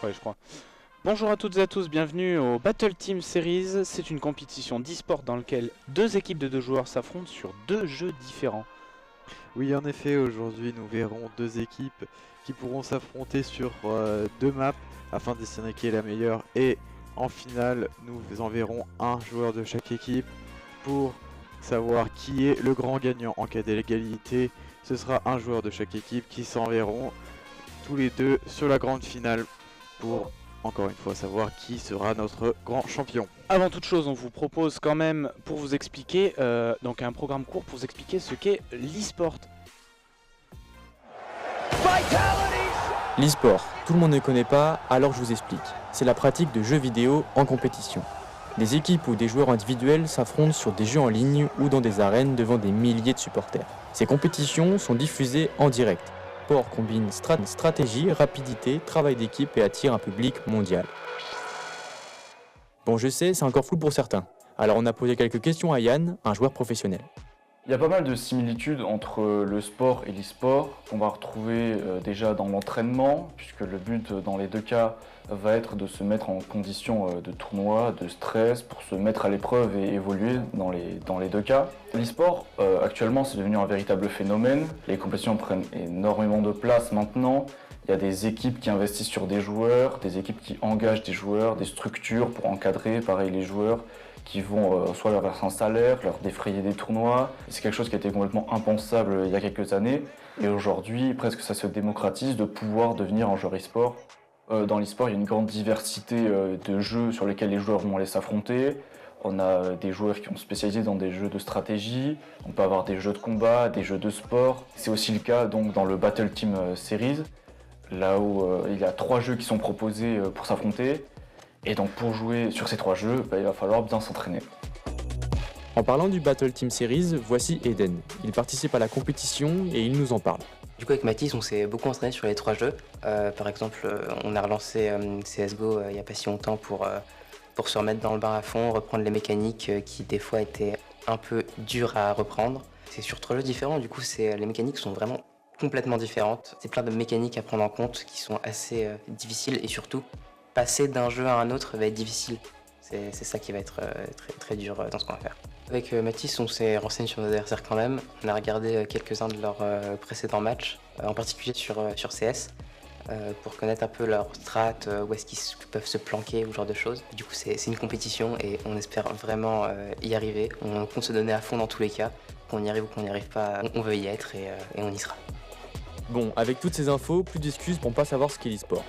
Ouais, je crois. Bonjour à toutes et à tous, bienvenue au Battle Team Series. C'est une compétition d'e-sport dans laquelle deux équipes de deux joueurs s'affrontent sur deux jeux différents. Oui, en effet, aujourd'hui nous verrons deux équipes qui pourront s'affronter sur deux maps afin de déterminer qui est la meilleure. Et en finale, nous enverrons un joueur de chaque équipe pour savoir qui est le grand gagnant. En cas d'égalité, ce sera un joueur de chaque équipe qui s'enverront tous les deux sur la grande finale pour encore une fois savoir qui sera notre grand champion. Avant toute chose, on vous propose quand même pour vous expliquer, donc un programme court pour vous expliquer ce qu'est l'e-sport. L'e-sport, tout le monde ne connaît pas, alors je vous explique. C'est la pratique de jeux vidéo en compétition. Des équipes ou des joueurs individuels s'affrontent sur des jeux en ligne ou dans des arènes devant des milliers de supporters. Ces compétitions sont diffusées en direct. L'e-sport combine stratégie, rapidité, travail d'équipe et attire un public mondial. Bon, je sais, c'est encore flou pour certains. Alors on a posé quelques questions à Yann, un joueur professionnel. Il y a pas mal de similitudes entre le sport et l'e-sport qu'on va retrouver déjà dans l'entraînement, puisque le but dans les deux cas va être de se mettre en condition de tournoi, de stress, pour se mettre à l'épreuve et évoluer dans les deux cas. L'e-sport, actuellement, c'est devenu un véritable phénomène. Les compétitions prennent énormément de place maintenant. Il y a des équipes qui investissent sur des joueurs, des équipes qui engagent des joueurs, des structures pour encadrer, pareil, les joueurs qui vont soit leur verser un salaire, leur défrayer des tournois. C'est quelque chose qui était complètement impensable il y a quelques années. Et aujourd'hui, presque ça se démocratise de pouvoir devenir un joueur e-sport. Dans l'e-sport, il y a une grande diversité de jeux sur lesquels les joueurs vont aller s'affronter. On a des joueurs qui sont spécialisés dans des jeux de stratégie, on peut avoir des jeux de combat, des jeux de sport. C'est aussi le cas donc, dans le Battle Team Series, là où il y a 3 jeux qui sont proposés pour s'affronter. Et donc pour jouer sur ces 3 jeux, il va falloir bien s'entraîner. En parlant du Battle Team Series, voici Eden. Il participe à la compétition et il nous en parle. Du coup avec Mathis on s'est beaucoup entraîné sur les 3 jeux. Par exemple on a relancé CSGO il n'y a pas si longtemps pour se remettre dans le bain à fond, reprendre les mécaniques qui des fois étaient un peu dures à reprendre. C'est sur 3 jeux différents, du coup les mécaniques sont vraiment complètement différentes. C'est plein de mécaniques à prendre en compte qui sont assez difficiles et surtout passer d'un jeu à un autre va être difficile. C'est ça qui va être très dur dans ce qu'on va faire. Avec Mathis, on s'est renseigné sur nos adversaires quand même. On a regardé quelques-uns de leurs précédents matchs, en particulier sur CS, pour connaître un peu leur strat, où est-ce qu'ils peuvent se planquer ou ce genre de choses. Du coup, c'est une compétition et on espère vraiment y arriver. On compte se donner à fond dans tous les cas. Qu'on y arrive ou qu'on n'y arrive pas, on veut y être et on y sera. Bon, avec toutes ces infos, plus d'excuses pour ne pas savoir ce qu'est l'e-sport.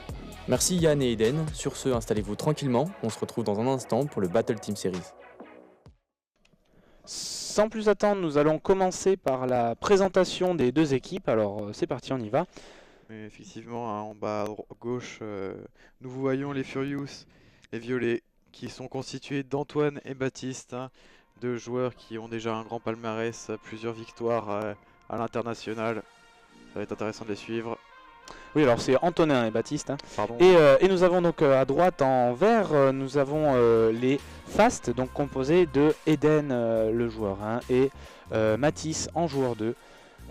Merci Yann et Eden, sur ce, installez-vous tranquillement, on se retrouve dans un instant pour le Battle Team Series. Sans plus attendre, nous allons commencer par la présentation des deux équipes. Alors c'est parti, on y va. Mais effectivement, hein, en bas à gauche, nous voyons les Furious, les violets, qui sont constitués d'Antoine et Baptiste, hein, deux joueurs qui ont déjà un grand palmarès, plusieurs victoires à l'international. Ça va être intéressant de les suivre. Oui, alors c'est Antonin et Baptiste. Hein. Pardon. Et nous avons donc à droite en vert, nous avons les Fast, donc composés de Eden, le joueur 1, et Mathis en joueur 2.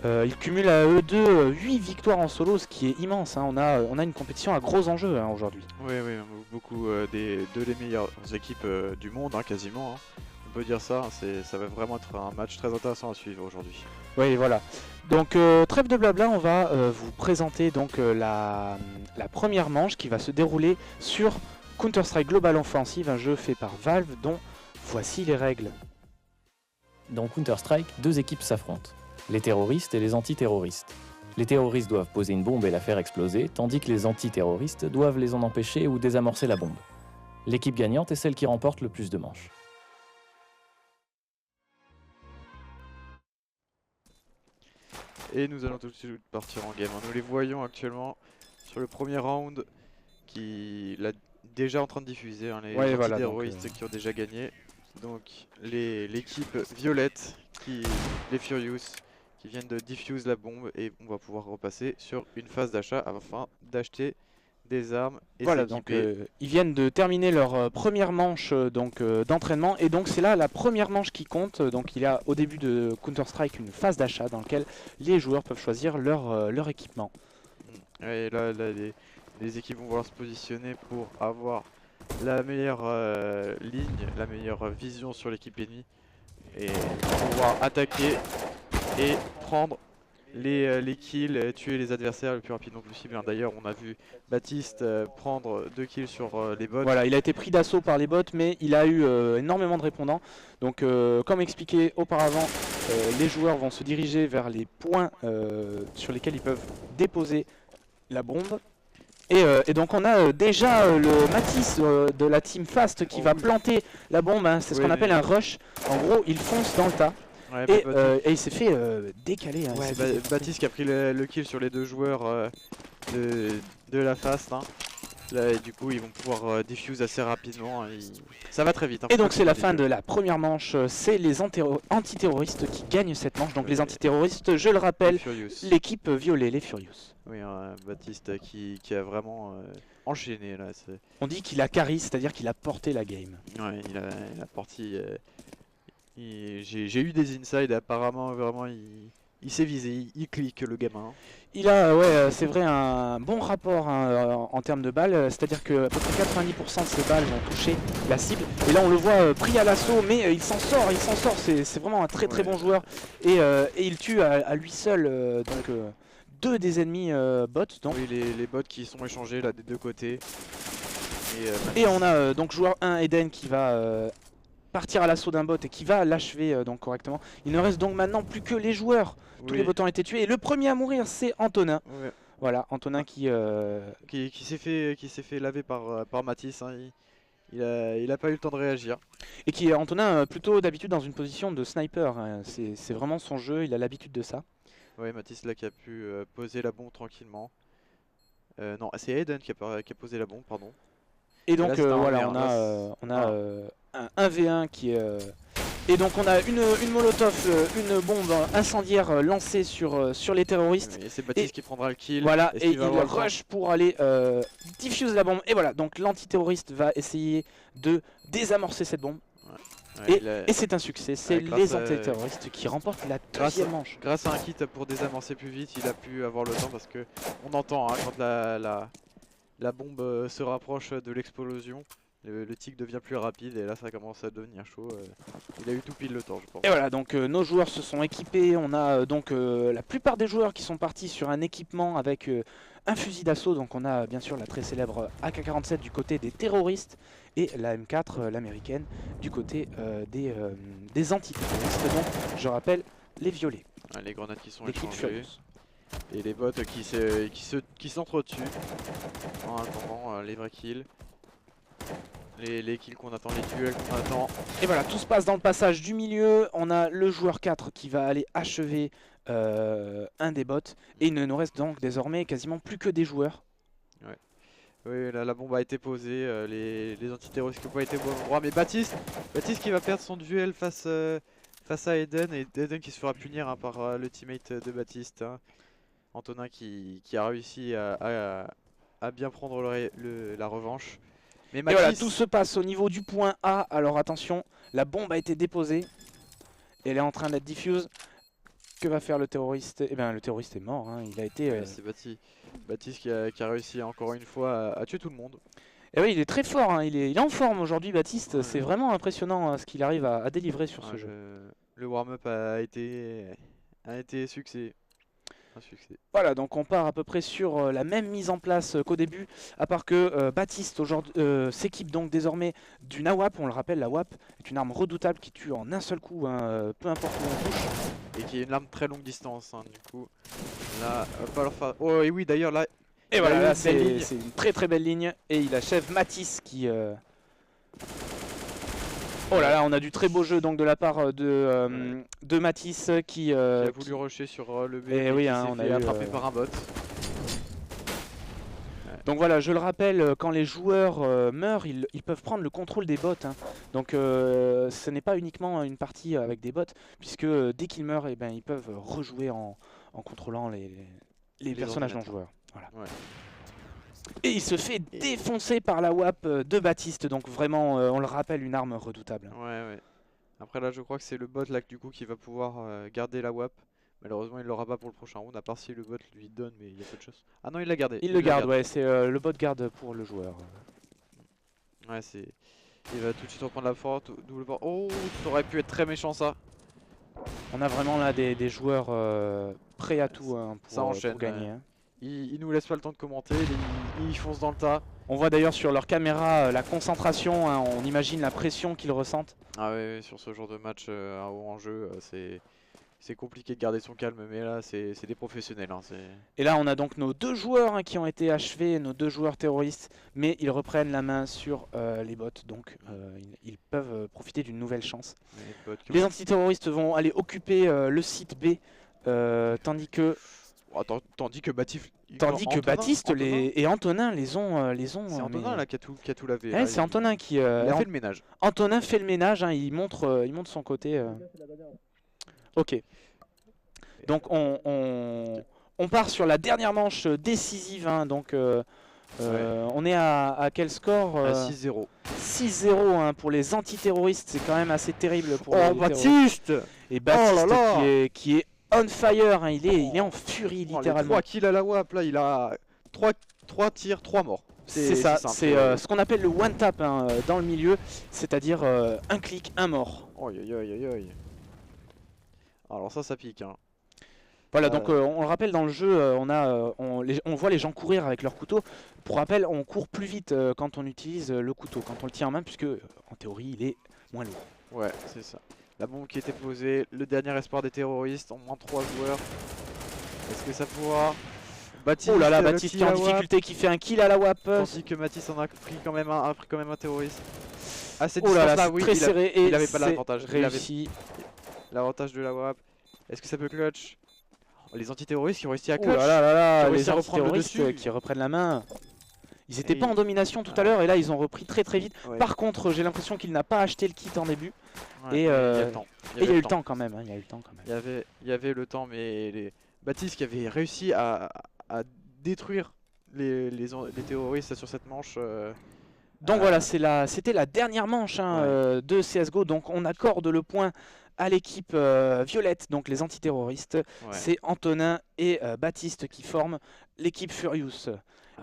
Ils cumulent à eux deux 8 victoires en solo, ce qui est immense. Hein. On a une compétition à gros enjeux hein, aujourd'hui. Oui, beaucoup des meilleures équipes du monde, hein, quasiment. Hein. On peut dire ça, hein, ça va vraiment être un match très intéressant à suivre aujourd'hui. Oui, voilà. Donc trêve de blabla, on va vous présenter donc la première manche qui va se dérouler sur Counter-Strike Global Offensive, un jeu fait par Valve dont voici les règles. Dans Counter-Strike, 2 équipes s'affrontent, les terroristes et les antiterroristes. Les terroristes doivent poser une bombe et la faire exploser, tandis que les antiterroristes doivent les en empêcher ou désamorcer la bombe. L'équipe gagnante est celle qui remporte le plus de manches. Et nous allons tout de suite partir en game. Nous les voyons actuellement sur le premier round qui est déjà en train de diffuser, hein, les antiterroristes qui ont déjà gagné. Donc l'équipe violette, les Furious, qui viennent de diffuse la bombe et on va pouvoir repasser sur une phase d'achat afin d'acheter des armes et voilà, donc ils viennent de terminer leur première manche d'entraînement et donc c'est là la première manche qui compte. Donc il y a au début de Counter-Strike une phase d'achat dans laquelle les joueurs peuvent choisir leur équipement. Et là Les équipes vont vouloir se positionner pour avoir la meilleure ligne, la meilleure vision sur l'équipe ennemie et pouvoir attaquer et prendre les kills, tuer les adversaires le plus rapidement possible. D'ailleurs, on a vu Baptiste prendre 2 kills sur les bots. Voilà, il a été pris d'assaut par les bots, mais il a eu énormément de répondants. Donc, comme expliqué auparavant, les joueurs vont se diriger vers les points sur lesquels ils peuvent déposer la bombe. Et donc on a déjà le Matisse de la team Fast qui va planter la bombe, hein. C'est ce qu'on appelle un rush. En gros, il fonce dans le tas. Ouais, Et il s'est fait décaler. Hein. Ouais, Baptiste qui a pris le kill sur les 2 joueurs de la Fast. Hein. Là, et du coup, ils vont pouvoir diffuse assez rapidement. Ça va très vite. Hein, et donc c'est la fin de la première manche. C'est les antiterroristes qui gagnent cette manche. Donc les antiterroristes, je le rappelle, l'équipe violet, les Furious. Oui, Baptiste qui a vraiment enchaîné là. On dit qu'il a carry, c'est-à-dire qu'il a porté la game. Ouais, il a porté. J'ai eu des insides, apparemment vraiment il s'est visé, il clique le gamin. Il a, ouais, c'est vrai, un bon rapport hein, en termes de balles, c'est-à-dire que à peu près 90% de ses balles vont toucher la cible. Et là on le voit pris à l'assaut, mais il s'en sort, c'est vraiment un très bon joueur. Et il tue à lui seul donc 2 des ennemis bots. Donc. Oui, les bots qui sont échangés là des 2 côtés. Et on a donc joueur 1 Eden qui va partir à l'assaut d'un bot et qui va l'achever donc correctement. Il ne reste donc maintenant plus que les joueurs. Tous les bots ont été tués et le premier à mourir c'est Antonin. Ouais. Voilà, Antonin qui s'est fait laver par Matisse. Hein. Il a pas eu le temps de réagir. Et qui est Antonin plutôt d'habitude dans une position de sniper. Hein. C'est vraiment son jeu, il a l'habitude de ça. Ouais, Matisse là qui a pu poser la bombe tranquillement. Non, c'est Eden qui a posé la bombe, pardon. Et donc voilà, on a un 1v1 qui est... Et donc on a une molotov, une bombe incendiaire lancée sur les terroristes. Et c'est Baptiste qui prendra le kill. Voilà, et il rush pour aller diffuse la bombe. Et voilà, donc l'antiterroriste va essayer de désamorcer cette bombe. Ouais, et c'est un succès, c'est les antiterroristes qui remportent la deuxième manche. Grâce à un kit pour désamorcer plus vite, il a pu avoir le temps parce que on entend hein, quand la bombe se rapproche de l'explosion. Le tic devient plus rapide et là ça commence à devenir chaud. Il a eu tout pile le temps je pense. Et voilà donc nos joueurs se sont équipés. On a donc la plupart des joueurs qui sont partis sur un équipement avec un fusil d'assaut. Donc on a bien sûr la très célèbre AK-47 du côté des terroristes et la M4 l'américaine du côté des antiterroristes. Donc je rappelle les violets. Ouais, les grenades qui sont échangées. Et les bots qui s'entretuent en attendant les vrais kills. Les kills qu'on attend, les duels qu'on attend. Et voilà, tout se passe dans le passage du milieu. On a le joueur 4 qui va aller achever un des bots. Et il ne nous reste donc désormais quasiment plus que des joueurs. Ouais. Oui, là, la bombe a été posée. Les antiterroristes qui n'ont pas été au bon endroit. Mais Baptiste qui va perdre son duel face à Eden. Et Eden qui se fera punir hein, par le teammate de Baptiste. Hein. Antonin qui a réussi à bien prendre la revanche. Mais Matisse... Et voilà, tout se passe au niveau du point A. Alors attention, la bombe a été déposée. Elle est en train d'être diffuse. Que va faire le terroriste? Eh bien, le terroriste est mort. Hein. Il a été. C'est Baptiste qui a réussi encore une fois à tuer tout le monde. Et oui, il est très fort. Hein. Il est en forme aujourd'hui, Baptiste. C'est vraiment impressionnant ce qu'il arrive à délivrer sur ce jeu. Le warm-up a été succès. Un succès. Voilà, donc on part à peu près sur la même mise en place qu'au début, à part que Baptiste s'équipe donc désormais d'une AWP. On le rappelle, la AWP est une arme redoutable qui tue en un seul coup, hein, peu importe où on touche. Et qui est une arme très longue distance, hein, du coup. Là, va falloir faire... Oh, et oui, d'ailleurs, là... Et voilà, là c'est une très belle ligne. Et il achève Matisse qui... Oh là là, on a du très beau jeu donc de la part de Matisse qui a voulu rusher sur le B et oui, hein, on a été attrapé par un bot. Donc voilà, je le rappelle, quand les joueurs meurent, ils peuvent prendre le contrôle des bots. Hein. Donc ce n'est pas uniquement une partie avec des bots, puisque dès qu'ils meurent, eh ben, ils peuvent rejouer en contrôlant les personnages non joueurs. Voilà. Ouais. Et il se fait défoncer par la WAP de Baptiste, donc vraiment, on le rappelle, une arme redoutable. Ouais. Après là, je crois que c'est le bot là du coup qui va pouvoir garder la WAP. Malheureusement, il l'aura pas pour le prochain round, à part si le bot lui donne, mais il y a peu de choses. Ah non, il l'a gardé. Il le garde, ouais, c'est le bot garde pour le joueur. Ouais, c'est. Il va tout de suite reprendre la forte, double porte. Oh, ça aurait pu être très méchant ça. On a vraiment là des joueurs prêts à tout hein, Ça pour enchaîne, gagner. ouais. Hein. Il nous laisse pas le temps de commenter, il fonce dans le tas. On voit d'ailleurs sur leur caméra la concentration, hein, on imagine la pression qu'ils ressentent. Ah ouais, sur ce genre de match à haut enjeu, c'est compliqué de garder son calme, mais là c'est des professionnels. Hein, Et là on a donc nos 2 joueurs hein, qui ont été achevés, nos 2 joueurs terroristes, mais ils reprennent la main sur les bots, donc ils peuvent profiter d'une nouvelle chance. Les antiterroristes vont aller occuper le site B, tandis que Baptiste et Antonin les ont. C'est Antonin là qui a tout lavé. Ouais, là, c'est Antonin qui. il a fait le ménage. Antonin fait le ménage, hein, il montre son côté. Ok. Donc on part sur la dernière manche décisive. Hein, donc on est à quel score À 6-0. 6-0 hein, pour les antiterroristes, c'est quand même assez terrible pour les Baptiste. Et Baptiste Oh là là qui est on fire, hein, il est en furie littéralement. 3 kills à la WAP, là il a 3 tirs, 3 morts. C'est ça, c'est ce qu'on appelle le one tap hein, dans le milieu, c'est-à-dire un clic, un mort. Alors ça pique. Hein. Voilà, donc on le rappelle dans le jeu, on voit les gens courir avec leur couteau. Pour rappel, on court plus vite quand on utilise le couteau, quand on le tient en main, puisque en théorie il est moins lourd. Ouais, c'est ça. La bombe qui était posée, le dernier espoir des terroristes, en moins 3 joueurs. Est-ce que ça pourra... Baptiste, oh là là, Baptiste qui est en difficulté, qui fait un kill à la WAP. Tandis que Mathis en a pris quand même un terroriste. À cette oh là là, distance-là, c'est oui, très serré et il avait pas l'avantage. Réussi. L'avantage de la WAP. Est-ce que ça peut clutch? Les antiterroristes qui ont réussi à Oh clutch. là là là, Qui ont les réussi à reprendre le antiterroristes dessus. qui reprennent la main. Ils étaient Et pas en domination tout à l'heure et là ils ont repris très vite. Ouais. Par contre, j'ai l'impression qu'il n'a pas acheté le kit en début. Ouais, et il y a le temps. il y a eu le temps quand même. Hein, il y a eu le temps quand même. Il y avait le temps, mais Baptiste qui avait réussi à détruire les terroristes sur cette manche. Donc voilà, c'était la dernière manche hein, de CSGO. Donc on accorde le point à l'équipe violette, donc les antiterroristes. Ouais. C'est Antonin et Baptiste qui forment l'équipe Furious.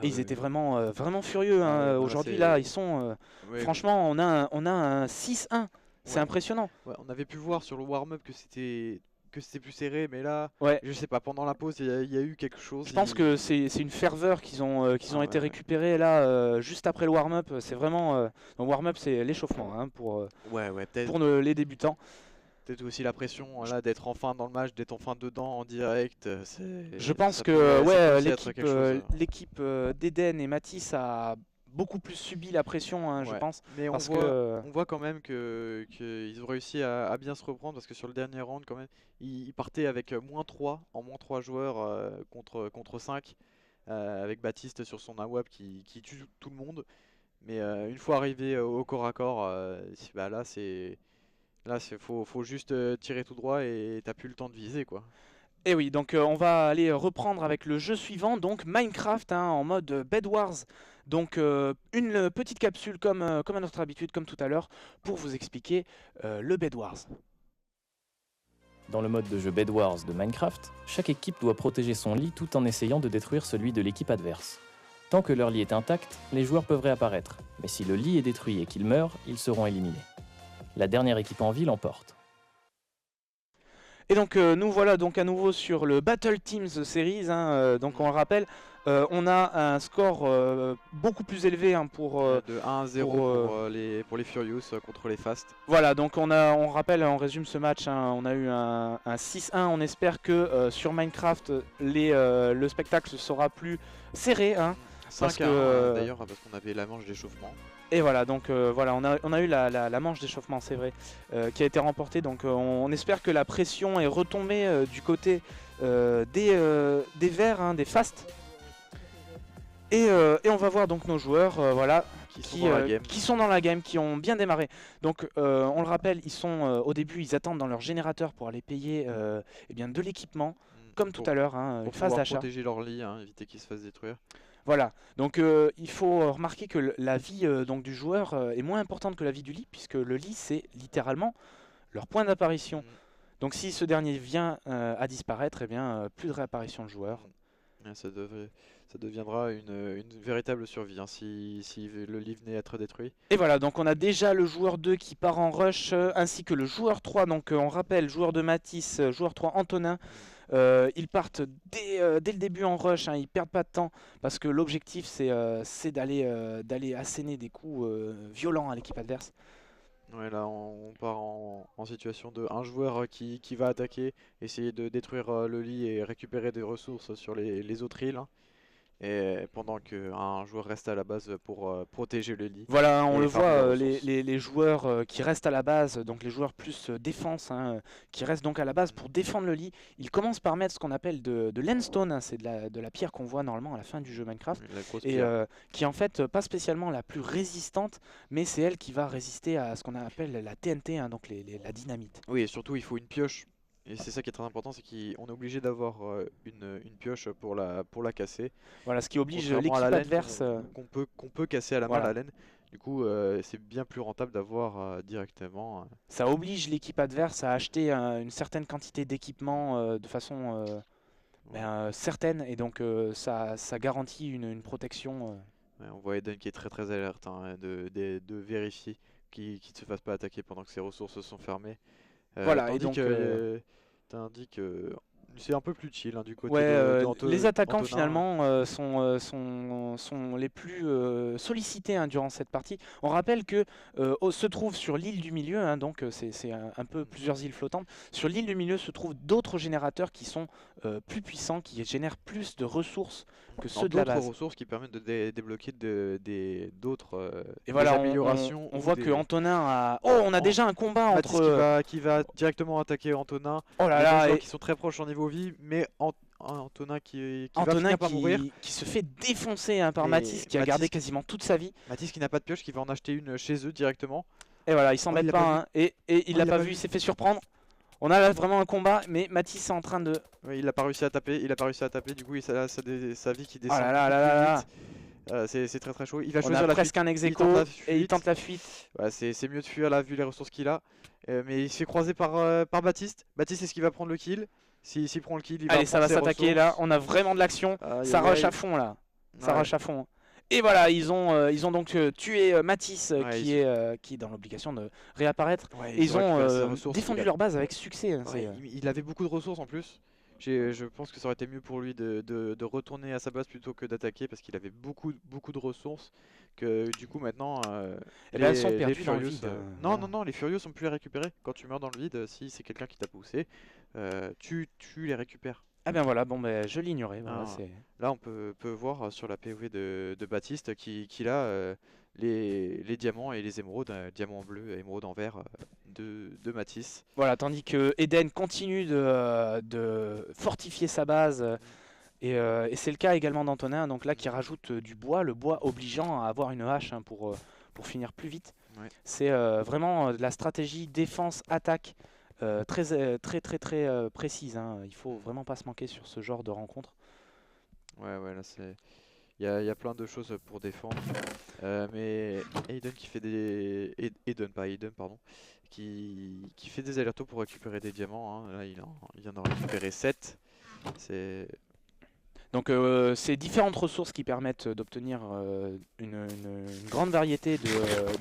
Et ils étaient vraiment furieux. Hein. Aujourd'hui là, ils sont... franchement, on a un 6-1. C'est impressionnant. Ouais, on avait pu voir sur le warm-up que c'était plus serré, mais là, Ouais. je sais pas, pendant la pause, il y a eu quelque chose. Je pense que c'est une ferveur qu'ils ont été récupérés là juste après le warm-up. C'est vraiment... le warm-up, c'est l'échauffement hein, pour les débutants. Peut-être aussi la pression là d'être enfin dans le match, d'être enfin dedans en direct. Je pense ça que peut aussi être quelque chose. l'équipe d'Eden et Mathis a beaucoup plus subi la pression, hein, je pense. Mais parce on voit quand même qu'ils ont réussi à bien se reprendre parce que sur le dernier round, quand même, ils partaient avec -3 en -3 joueurs contre 5 avec Baptiste sur son AWAP qui tue tout le monde. Mais une fois arrivé au corps à corps, là faut juste tirer tout droit et t'as plus le temps de viser quoi. Et oui, donc on va aller reprendre avec le jeu suivant, donc Minecraft hein, en mode Bed Wars. Donc une petite capsule comme à notre habitude, comme tout à l'heure, pour vous expliquer le Bed Wars. Dans le mode de jeu Bed Wars de Minecraft, chaque équipe doit protéger son lit tout en essayant de détruire celui de l'équipe adverse. Tant que leur lit est intact, les joueurs peuvent réapparaître, mais si le lit est détruit et qu'ils meurent, ils seront éliminés. La dernière équipe en vie l'emporte. Et donc nous voilà donc à nouveau sur le Battle Teams Series, hein, donc on le rappelle, on a un score beaucoup plus élevé hein, pour... de 1-0 pour les Furious contre les Fast. Voilà, donc on rappelle, on résume ce match, hein, on a eu un 6-1, on espère que sur Minecraft le spectacle sera plus serré. Hein, 5 d'ailleurs parce qu'on avait la manche d'échauffement. Et voilà, donc voilà, on a eu la manche d'échauffement, c'est vrai, qui a été remportée. Donc on espère que la pression est retombée du côté des verts, hein, des fast. Et on va voir donc nos joueurs, voilà, qui sont dans la game, qui ont bien démarré. Donc on le rappelle, ils sont au début, ils attendent dans leur générateur pour aller payer eh bien, de l'équipement, comme tout à l'heure, hein, une phase d'achat. Pour protéger leur lit, hein, éviter qu'ils se fassent détruire. Voilà, donc il faut remarquer que la vie donc, du joueur est moins importante que la vie du lit, puisque le lit c'est littéralement leur point d'apparition. Donc si ce dernier vient à disparaître, eh bien plus de réapparition de joueur. Ouais, ça deviendra une véritable survie hein, si le lit venait à être détruit. Et voilà, donc on a déjà le joueur 2 qui part en rush, ainsi que le joueur 3. Donc on rappelle, joueur 2 Matisse, joueur 3 Antonin. Ils partent dès le début en rush, hein, ils perdent pas de temps parce que l'objectif c'est d'aller asséner des coups violents à l'équipe adverse. Ouais, là on part en situation de un joueur qui va attaquer, essayer de détruire le lit et récupérer des ressources sur les autres îles, hein. Et pendant qu'un joueur reste à la base pour protéger le lit. Voilà, on Et le farmer voit, les ressources. les joueurs qui restent à la base, donc les joueurs plus défense, hein, qui restent donc à la base pour défendre le lit, ils commencent par mettre ce qu'on appelle de l'endstone, hein, c'est de la pierre qu'on voit normalement à la fin du jeu Minecraft, La grosse et pierre. qui est en fait pas spécialement la plus résistante, mais c'est elle qui va résister à ce qu'on appelle la TNT, hein, donc la dynamite. Oui, et surtout il faut une pioche. Et c'est ça qui est très important, c'est qu'on est obligé d'avoir une pioche pour la casser. Voilà, ce qui oblige Contrairement l'équipe à la laine adverse. qu'on peut casser à la main Voilà. la laine. Du coup, c'est bien plus rentable d'avoir directement. Ça oblige l'équipe adverse à acheter une certaine quantité d'équipement de façon certaine, et donc ça garantit une protection. Ouais, on voit Eden qui est très alerte hein, de vérifier qu'il ne se fasse pas attaquer pendant que ses ressources sont fermées. Voilà, et Tandis donc tandis que c'est un peu plus chill hein, du côté ouais, de les attaquants Antonin. finalement sont les plus sollicités hein, durant cette partie. On rappelle que se trouve sur l'île du milieu, hein, donc c'est un peu plusieurs îles flottantes. Sur l'île du milieu se trouvent d'autres générateurs qui sont plus puissants, qui génèrent plus de ressources que ceux de la D'autres base. ressources qui permettent de débloquer d'autres Et voilà, améliorations. on ou voit des- que Antonin a... Oh, on a déjà un combat Mathis entre... qui va directement attaquer Antonin. Oh là Les deux là, joueurs et qui sont très proches en niveau vie, mais Antonin qui va Antonin finir par mourir. qui se fait défoncer hein, par Et Mathis, qui a Mathis gardé qui- quasiment toute sa vie. Mathis qui n'a pas de pioche, qui va en acheter une chez eux directement. Et voilà, il Oh, s'embête il l'a pas, pas hein, et il il l'a l'a pas pas vu, vu. il s'est fait surprendre. On a là vraiment un combat, mais Mathis est en train de... Ouais, il a pas réussi à taper, du coup sa vie qui Oh descend là là beaucoup là là plus là. vite. C'est très chaud. Il va On choisir a la presque fuite. un ex Il aequo, tente la et il fuite. tente la fuite. Ouais, c'est mieux de fuir là vu les ressources qu'il a. Mais il se fait croiser par Baptiste. Baptiste est-ce qu'il va prendre le kill? S'il prend le kill, il va Allez, ça prendre va ses s'attaquer là, ressources. on a vraiment de l'action. Aïe, Ça aïe, rush aïe. à fond là. Ça Ouais. rush à fond. Et voilà, ils ont donc tué Mathis Ouais, qui est dans l'obligation de réapparaître. Ouais, Et ils ont récupéré ses ressources. défendu leur base avec succès. Hein, Ouais, il avait beaucoup de ressources en plus. Je pense que ça aurait été mieux pour lui de retourner à sa base plutôt que d'attaquer parce qu'il avait beaucoup de ressources. Que du coup maintenant Eh ben, elles sont les perdues dans le Furious, vide, non, voilà. non, les Furious sont plus les récupérer. Quand tu meurs dans le vide, si c'est quelqu'un qui t'a poussé, tu les récupères. Ah ben voilà, bon ben je l'ignorais. Voilà, Ah. c'est... Là, on peut voir sur la POV de Baptiste qu'il a les diamants et les émeraudes, diamants bleus et émeraudes en vert de Matisse. Voilà, tandis que Eden continue de fortifier sa base. Et c'est le cas également d'Antonin, donc là qui rajoute du bois, le bois obligeant à avoir une hache hein, pour finir plus vite. Ouais. C'est vraiment de la stratégie défense-attaque très précise. Hein. Il faut vraiment pas se manquer sur ce genre de rencontre. Ouais, là c'est. Il y a plein de choses pour défendre. Mais Aiden qui fait des. Aiden, pardon. Qui fait des allers-retours pour récupérer des diamants. Hein. Là, il vient d'en récupérer 7. C'est. Donc c'est différentes ressources qui permettent d'obtenir une grande variété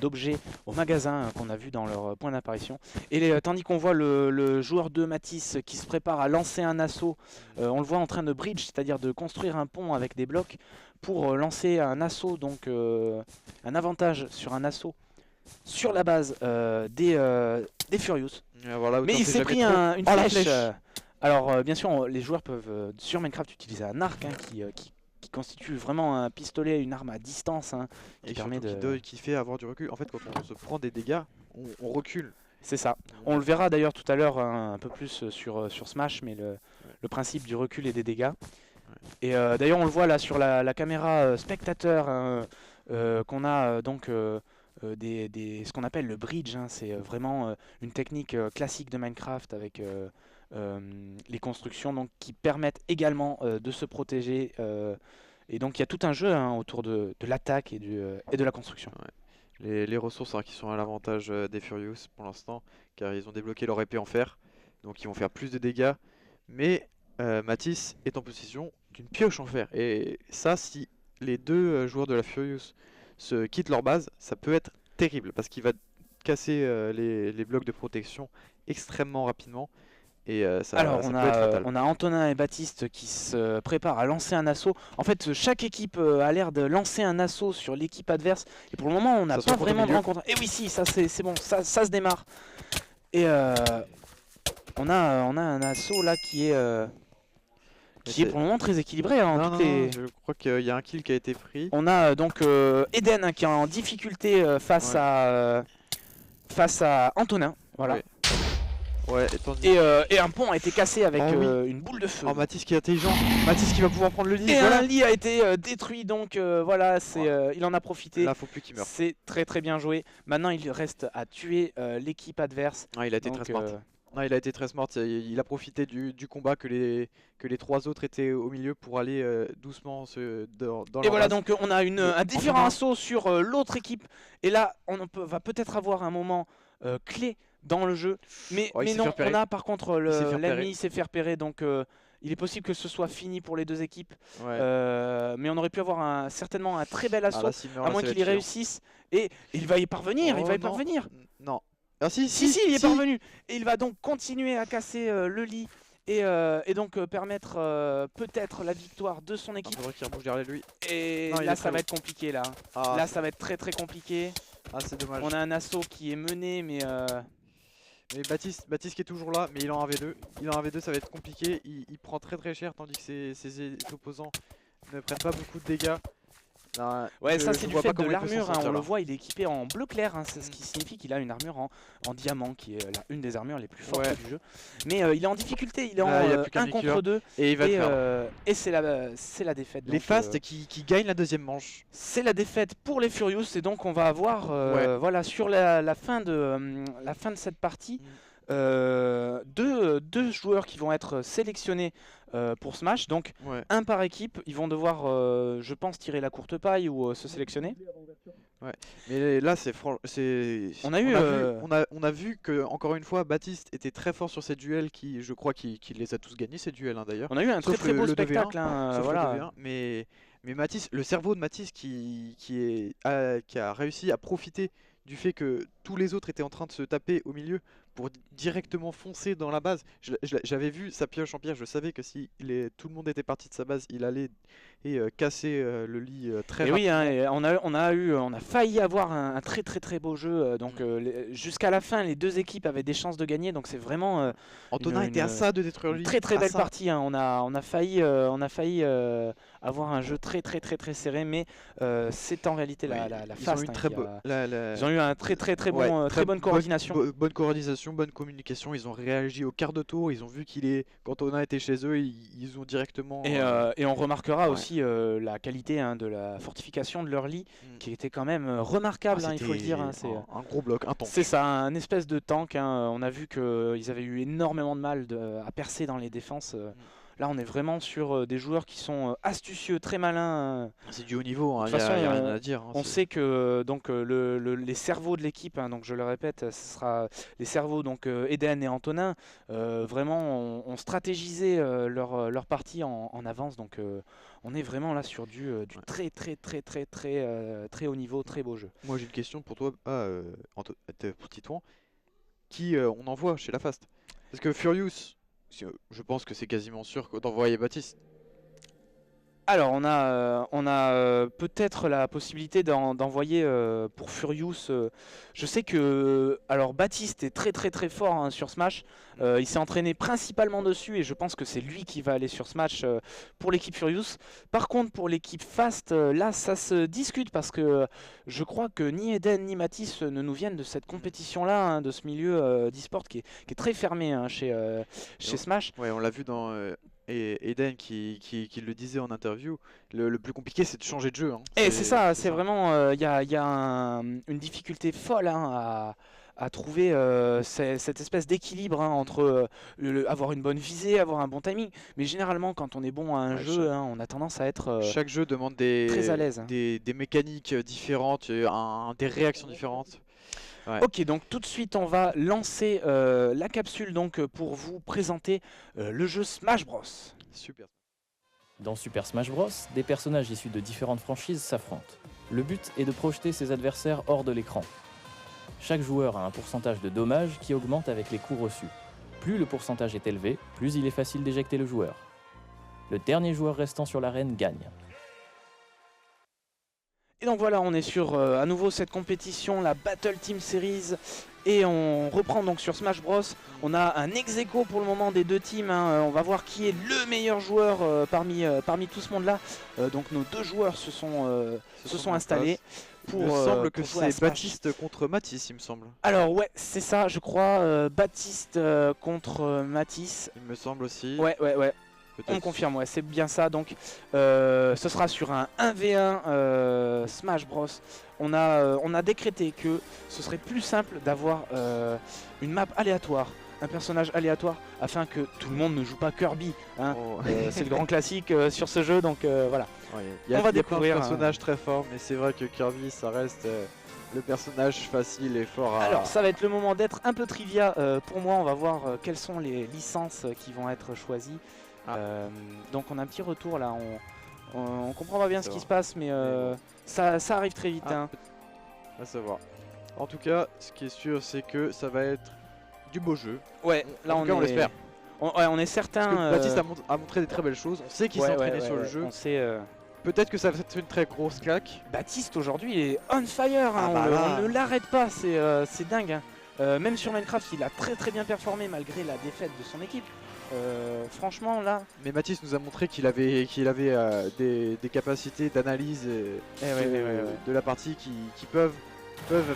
d'objets au magasin hein, qu'on a vu dans leur point d'apparition. Et tandis qu'on voit le joueur de Matisse qui se prépare à lancer un assaut, on le voit en train de bridge, c'est-à-dire de construire un pont avec des blocs pour lancer un assaut, donc un avantage sur un assaut sur la base des Furious. Voilà, Mais il s'est pris une Oh, la flèche. flèche. Alors bien sûr, les joueurs peuvent sur Minecraft utiliser un arc hein, qui constitue vraiment un pistolet, une arme à distance hein, qui Et permet surtout de... qui fait avoir du recul. En fait, quand on se prend des dégâts, on recule. C'est ça. On le verra d'ailleurs tout à l'heure un peu plus sur Smash, mais le principe du recul et des dégâts. Et d'ailleurs on le voit là sur la caméra spectateur hein, qu'on a donc ce qu'on appelle le bridge. Hein, c'est vraiment une technique classique de Minecraft avec les constructions donc, qui permettent également de se protéger. Et donc il y a tout un jeu hein, autour de l'attaque et de la construction. Les ressources hein, qui sont à l'avantage des Furious pour l'instant, car ils ont débloqué leur épée en fer. donc ils vont faire plus de dégâts. Mais Matisse est en possession d'une pioche en fer. Et ça, si les deux joueurs de la Furious se quittent leur base, ça peut être terrible parce qu'il va casser les blocs de protection extrêmement rapidement. Et Alors, ça on peut être fatal. on a Antonin et Baptiste qui se préparent à lancer un assaut. En fait, chaque équipe a l'air de lancer un assaut sur l'équipe adverse. Et pour le moment, on n'a Ça se pas rencontre au vraiment de milieu. rencontre. Et oui, si, ça c'est bon, ça se démarre. Et on a un assaut là qui est pour le moment très équilibré. Hein, Non, toutes les- non, je crois qu'il y a un kill qui a été pris. On a donc Eden hein, qui est en difficulté face à Antonin. Voilà. Ouais. Ouais, et tandis- Et un pont a été cassé avec Oh oui. une boule de feu. Oh, Matisse qui est intelligent. Matisse qui va pouvoir prendre le lit. Et Voilà. un lit a été détruit, donc voilà, il en a profité. Là, faut plus qu'il meure. C'est très très bien joué. Maintenant, il reste à tuer l'équipe adverse. Ah, il a été Donc, très smart. Non, il a été très smart. Il a profité du combat que les trois autres étaient au milieu pour aller doucement dans Et leur voilà, base. donc on a un différent Antonin. assaut sur l'autre équipe. Et là, va peut-être avoir un moment clé dans le jeu. Mais Oh, il s'est non, fait repérer. on a par contre Il s'est fait repérer. l'ennemi s'est fait repérer. Donc il est possible que ce soit fini pour les deux équipes. Ouais. Mais on aurait pu avoir certainement un très bel Ah, assaut. là, s'il meurt, À là, moins ça va qu'il y être chiant. réussisse. Et il va y parvenir, il Oh, va y non. parvenir. Non. Ah si, Si, il y est parvenu. Et il va donc continuer à casser le lit et donc permettre peut-être la victoire de son Il équipe. faudrait qu'il rebouge derrière lui. Et Non, il là, est ça très va haut. être compliqué. Là, Ah, là ça va être très très compliqué. c'est dommage. On a un assaut qui est mené, mais Mais Baptiste qui est toujours là, mais il est en 1v2. Il est en 1v2, ça va être compliqué. Il prend très très cher, tandis que ses opposants ne prennent pas beaucoup de dégâts. Non, ouais, ça je c'est du vois fait pas de comment il peut s'en l'armure. Hein, sortir, on le là. voit, il est équipé en bleu clair. Hein, c'est ce qui signifie qu'il a une armure en diamant, qui est une des armures les plus fortes Ouais. du jeu. Mais il est en difficulté, il est Ah, il y a en plus qu'un 1 véhicule. contre 2. Et il va te perdre. Et c'est la défaite. Les donc, Fast qui gagnent la deuxième manche. c'est la défaite pour les Furious et donc on va avoir Ouais. voilà, sur la fin de cette partie deux joueurs qui vont être sélectionnés pour ce match. Donc Ouais. un par équipe, ils vont devoir je pense tirer la courte paille ou se sélectionner. Mais là, On a eu, on a vu que encore une fois, Baptiste était très fort sur ces duels je crois qu'il les a tous gagnés ces duels hein, d'ailleurs. On a eu un Sauf très très beau le 2v1, spectacle. Hein, Sauf le voilà. 2v1, mais Matisse, le cerveau de Matisse qui a réussi à profiter du fait que tous les autres étaient en train de se taper au milieu pour directement foncer dans la base. J'avais vu sa pioche en pierre, je savais que si tout le monde était parti de sa base, il allait casser le lit très Et oui, rapidement. hein, et on a failli avoir un très très très beau jeu. Donc jusqu'à la fin, les deux équipes avaient des chances de gagner. Donc c'est vraiment Antonin était à ça de détruire le lit. une très très à belle ça. partie. Hein. On a failli avoir un jeu très très très très serré, mais c'est en réalité la Ils ont Fast. eu une Hein, très qui bo- a- la- Ils ont eu un très très très bon, Ouais, très bonne coordination. Bonne coordination, bonne communication. Ils ont réagi au quart de tour. Ils ont vu quand Antonin était chez eux, ils ont directement. Et on remarquera ouais. aussi la qualité hein, de la fortification de leur lit, Mm. qui était quand même remarquable, hein, il faut le dire. Hein, un gros bloc, un tank. c'est ça, un espèce de tank. Hein. On a vu qu'ils avaient eu énormément de mal à percer dans les défenses. Là, on est vraiment sur des joueurs qui sont astucieux, très malins. C'est du haut niveau. Hein, De toute y a façon, rien à dire. Hein, On c'est- sait que donc les cerveaux de l'équipe, hein, donc je le répète, ce sera les cerveaux donc Eden et Antonin, vraiment ont stratégisé leur partie en avance. Donc on est vraiment là sur du très très très très très très haut niveau, très beau jeu. Moi, j'ai une question pour toi, pour Titouan. Qui on envoie chez la Fast? Parce que Furious, je pense que c'est quasiment sûr d'envoyer Baptiste. Alors on a peut-être la possibilité d'envoyer pour Furious. Je sais que alors Baptiste est très très très fort hein, sur ce match. Il s'est entraîné principalement dessus et je pense que c'est lui qui va aller sur ce match pour l'équipe Furious. Par contre pour l'équipe Fast, là ça se discute parce que je crois que ni Eden ni Matisse ne nous viennent de cette compétition là, hein, de ce milieu d'e-sport qui est très fermé hein, chez Smash. Ouais, on l'a vu dans Eden qui le disait en interview. Le plus compliqué, c'est de changer de jeu. Hein. Et c'est ça, c'est vraiment, il y a une difficulté folle hein, à trouver cette espèce d'équilibre hein, entre avoir une bonne visée, avoir un bon timing. Mais généralement, quand on est bon à un Ouais, jeu, hein, on a tendance à être Chaque jeu demande très à l'aise. Hein. des mécaniques différentes, des réactions différentes. Ouais. Ok, donc tout de suite on va lancer la capsule donc pour vous présenter le jeu Smash Bros. Super. Dans Super Smash Bros, des personnages issus de différentes franchises s'affrontent. Le but est de projeter ses adversaires hors de l'écran. Chaque joueur a un pourcentage de dommages qui augmente avec les coups reçus. Plus le pourcentage est élevé, plus il est facile d'éjecter le joueur. Le dernier joueur restant sur l'arène gagne. Et donc voilà, on est sur à nouveau cette compétition, la Battle Team Series. Et on reprend donc sur Smash Bros. On a un ex-aequo pour le moment des deux teams. Hein. On va voir qui est le meilleur joueur parmi tout ce monde-là. Donc nos deux joueurs se sont installés. Il me semble que c'est Baptiste contre Mathis, il me semble. Alors ouais, c'est ça, je crois. Baptiste contre Mathis. Il me semble aussi. Ouais. On confirme, ouais, c'est bien ça. Donc, ce sera sur un 1v1 Smash Bros. On a décrété que ce serait plus simple d'avoir une map aléatoire, un personnage aléatoire, afin que tout le monde ne joue pas Kirby. Hein. Oh. C'est le grand classique sur ce jeu, donc voilà. Ouais, On va découvrir un personnage très fort, mais c'est vrai que Kirby, ça reste le personnage facile et fort à... Alors, ça va être le moment d'être un peu trivia pour moi. On va voir quelles sont les licences qui vont être choisies. Donc on a un petit retour là, on comprend pas bien ce qui se passe, mais ça arrive très vite. Hein. À savoir. En tout cas, ce qui est sûr, c'est que ça va être du beau jeu. Ouais, là on l'espère. On est certain. Parce que Baptiste a montré des très belles choses. On sait qu'il s'est entraîné sur le jeu. On sait. Peut-être que ça va être une très grosse claque. Baptiste aujourd'hui il est on fire. Hein. On ne l'arrête pas, c'est dingue. Hein. Même sur Minecraft, il a très bien performé malgré la défaite de son équipe. Franchement là. Mais Mathis nous a montré qu'il avait des capacités d'analyse de la partie qui peuvent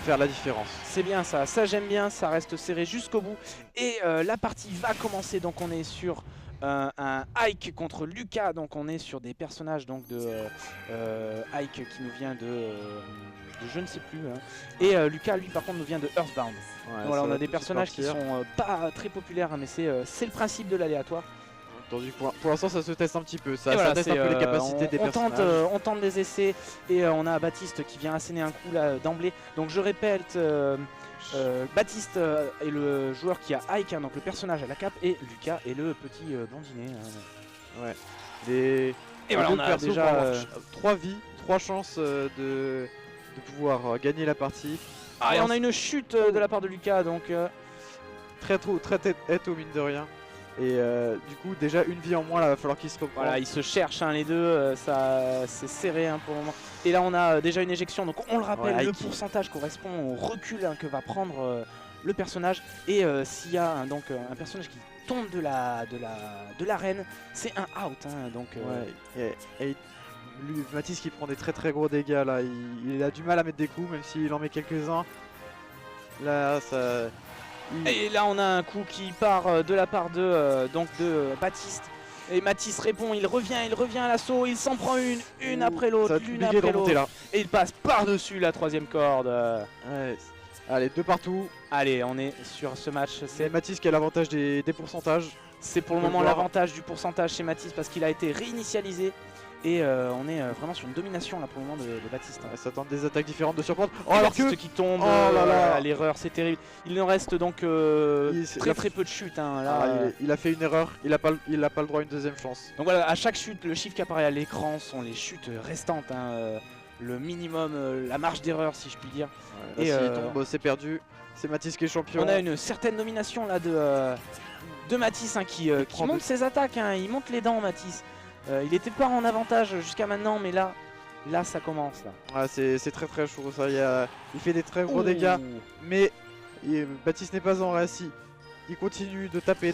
faire la différence. C'est bien ça j'aime bien, ça reste serré jusqu'au bout. Et la partie va commencer, donc on est sur un Ike contre Lucas, donc on est sur des personnages donc de Ike qui nous vient de je ne sais plus. Hein. Et Lucas lui par contre nous vient de Earthbound. Ouais, voilà, on a des personnages qui sont pas très populaires, hein, mais c'est le principe de l'aléatoire. Pour l'instant ça se teste un petit peu, ça voilà, teste un peu les capacités des personnages. On tente des essais et on a Baptiste qui vient asséner un coup là d'emblée. Donc je répète, Baptiste est le joueur qui a Ike, hein, donc le personnage à la cape, et Lucas est le petit blondinet. Hein. Ouais. Et voilà, on a déjà 3 vies, 3 chances de pouvoir gagner la partie. Ah, et on a une chute de la part de Lucas, donc très tête au mine de rien. Et du coup déjà une vie en moins là, va falloir qu'il se reprenne. Voilà, ils se cherchent hein, les deux, c'est serré hein, pour le moment. Et là on a déjà une éjection, donc on le rappelle, le pourcentage correspond au recul hein, que va prendre le personnage. Et s'il y a donc un personnage qui tombe de l'arène, c'est un out. Hein, donc, et lui, Mathis qui prend des très gros dégâts là, il a du mal à mettre des coups même s'il en met quelques-uns. Là ça... Et là on a un coup qui part de la part de Baptiste. Et Mathis répond, il revient à l'assaut, il s'en prend une après l'autre, et il passe par-dessus la troisième corde. Ouais. Allez, 2 partout. Allez, on est sur ce match. C'est Mathis qui a l'avantage des pourcentages. C'est pour le moment l'avantage du pourcentage chez Mathis parce qu'il a été réinitialisé. Et on est vraiment sur une domination là pour le moment de Baptiste. Hein. Ça tente des attaques différentes de surprendre. Oh, alors que qui tombe, l'erreur, c'est terrible. Il nous reste donc très peu de chutes. Hein, là, il a fait une erreur, il a pas le droit à une deuxième chance. Donc voilà, à chaque chute, le chiffre qui apparaît à l'écran sont les chutes restantes. Hein, le minimum, la marge d'erreur si je puis dire. Ouais, et s'il tombe, c'est perdu. C'est Mathis qui est champion. On a une certaine domination là de Mathis hein, qui monte ses attaques. Hein, il monte les dents Mathis. Il n'était pas en avantage jusqu'à maintenant, mais là ça commence. Là. Ouais, c'est très chaud ça. Il fait des très gros dégâts, mais Baptiste n'est pas en récit. Il continue de taper.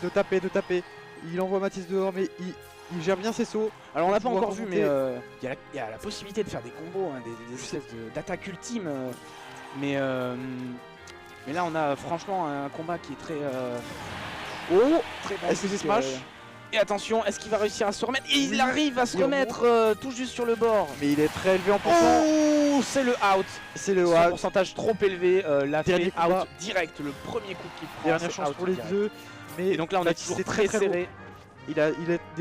Il envoie Mathis dehors, mais il gère bien ses sauts. Alors on l'a pas encore vu, mais il y a la possibilité de faire des combos, hein, des espèces d'attaques ultimes. Mais là on a franchement un combat qui est très très Est-ce que c'est Smash Et attention, est-ce qu'il va réussir à se remettre? Il arrive à se remettre tout juste sur le bord. Mais il est très élevé en pourcent. Oh, c'est le out. C'est le out. out. Pourcentage trop élevé. La fait out direct. Le premier coup qu'il prend. Dernière chance pour les deux. Mais et donc là, on est toujours très serré. il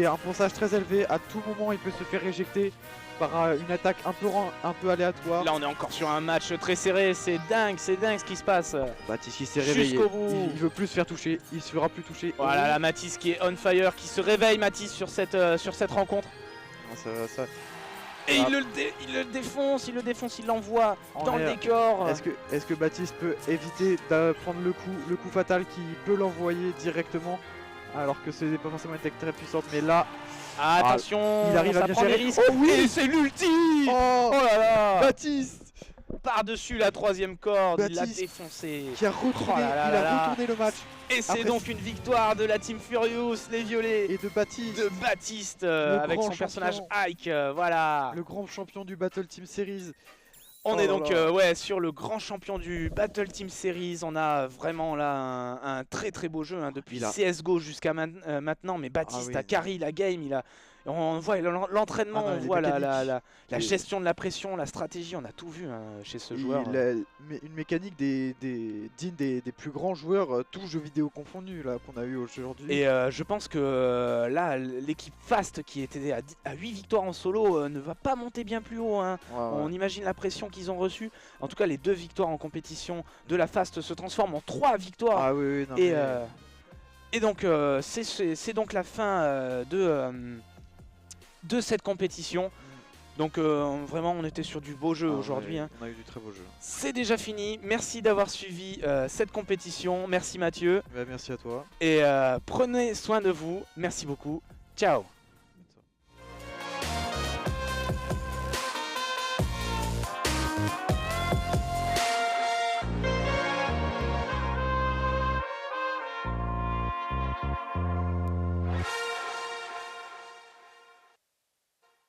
a un ponçage très élevé. À tout moment, il peut se faire éjecter par une attaque un peu aléatoire. Là, on est encore sur un match très serré. C'est dingue ce qui se passe. Matisse qui s'est réveillé. Jusqu'au bout. Il veut plus se faire toucher. Il se fera plus toucher. Voilà, la Matisse qui est on fire, qui se réveille, Matisse, sur cette rencontre. Non, ça... Et il le défonce, il l'envoie dans le décor. Est-ce que Baptiste peut éviter de prendre le coup fatal qui peut l'envoyer directement, alors que ce n'est pas forcément une attaque très puissante, mais là... attention, il arrive à bien prend des gérer. risques. Oh oui, et c'est l'ultime. Oh là là, Baptiste par-dessus la 3ème corde, il l'a Baptiste défoncé. qui a retourné, retourné le match. Et c'est Après, donc une victoire de la Team Furious, les violets. Et de Baptiste. Avec son personnage Ike, voilà. Le grand champion du Battle Team Series. On est donc sur le grand champion du Battle Team Series. On a vraiment là un très très beau jeu depuis CSGO jusqu'à maintenant. Mais Baptiste a carry la game, on voit l'entraînement, on voit la gestion de la pression, la stratégie, on a tout vu chez ce joueur. Une mécanique digne des plus grands joueurs, tous jeux vidéo confondus qu'on a eu aujourd'hui. Et je pense que là, l'équipe Fast qui était à 8 victoires en solo ne va pas monter bien plus haut. On imagine la pression qu'ils ont reçue. En tout cas, les 2 victoires en compétition de la Fast se transforment en 3 victoires. Et donc, c'est donc la fin de cette compétition. Donc vraiment on était sur du beau jeu aujourd'hui. On a eu du très beau jeu. C'est déjà fini. Merci d'avoir suivi cette compétition. Merci Mathieu. Merci à toi. Et prenez soin de vous. Merci beaucoup. Ciao.